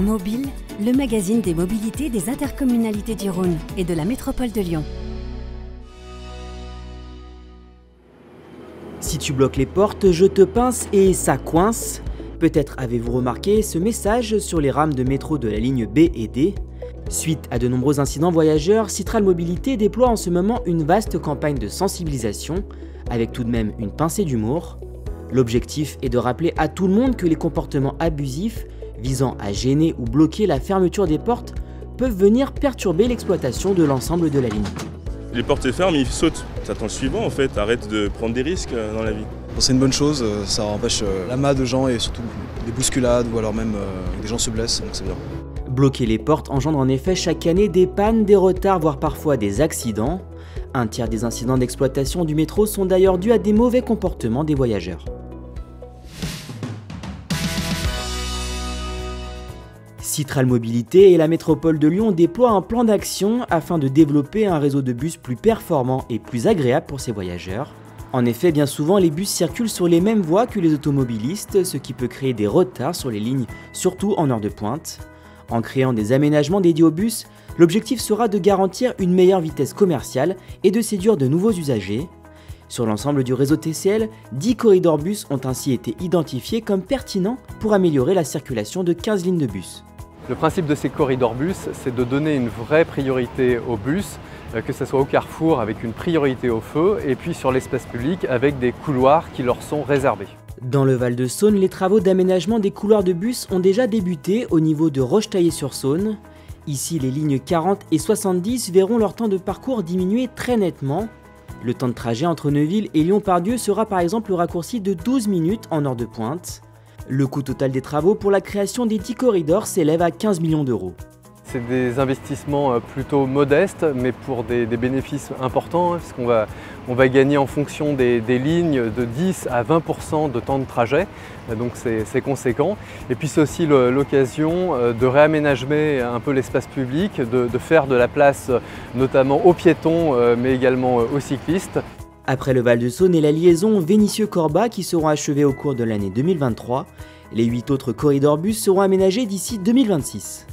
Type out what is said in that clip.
Mobile, le magazine des mobilités des intercommunalités du Rhône et de la métropole de Lyon. Si tu bloques les portes, je te pince et ça coince. Peut-être avez-vous remarqué ce message sur les rames de métro de la ligne B et D. Suite à de nombreux incidents voyageurs, Citral Mobilité déploie en ce moment une vaste campagne de sensibilisation, avec tout de même une pincée d'humour. L'objectif est de rappeler à tout le monde que les comportements abusifs, visant à gêner ou bloquer la fermeture des portes, peuvent venir perturber l'exploitation de l'ensemble de la ligne. Les portes se ferment, ils sautent. T'attends le suivant en fait, arrête de prendre des risques dans la vie. C'est une bonne chose, ça empêche l'amas de gens et surtout des bousculades ou alors même des gens se blessent, donc c'est bien. Bloquer les portes engendre en effet chaque année des pannes, des retards, voire parfois des accidents. Un tiers des incidents d'exploitation du métro sont d'ailleurs dus à des mauvais comportements des voyageurs. Citral Mobilité et la métropole de Lyon déploient un plan d'action afin de développer un réseau de bus plus performant et plus agréable pour ces voyageurs. En effet, bien souvent, les bus circulent sur les mêmes voies que les automobilistes, ce qui peut créer des retards sur les lignes, surtout en heure de pointe. En créant des aménagements dédiés aux bus, l'objectif sera de garantir une meilleure vitesse commerciale et de séduire de nouveaux usagers. Sur l'ensemble du réseau TCL, 10 corridors bus ont ainsi été identifiés comme pertinents pour améliorer la circulation de 15 lignes de bus. Le principe de ces corridors bus, c'est de donner une vraie priorité aux bus, que ce soit au carrefour avec une priorité au feu et puis sur l'espace public avec des couloirs qui leur sont réservés. Dans le Val-de-Saône, les travaux d'aménagement des couloirs de bus ont déjà débuté au niveau de Rochetaillé-sur-Saône. Ici, les lignes 40 et 70 verront leur temps de parcours diminuer très nettement. Le temps de trajet entre Neuville et Lyon-Part-Dieu sera par exemple raccourci de 12 minutes en heure de pointe. Le coût total des travaux pour la création des 10 corridors s'élève à 15 millions d'euros. C'est des investissements plutôt modestes, mais pour des bénéfices importants, parce qu'on va gagner en fonction des lignes de 10 à 20% de temps de trajet, donc c'est conséquent. Et puis c'est aussi l'occasion de réaménager un peu l'espace public, de faire de la place notamment aux piétons, mais également aux cyclistes. Après le Val-de-Saône et la liaison Vénissieux-Corba qui seront achevées au cours de l'année 2023, les 8 autres corridors bus seront aménagés d'ici 2026.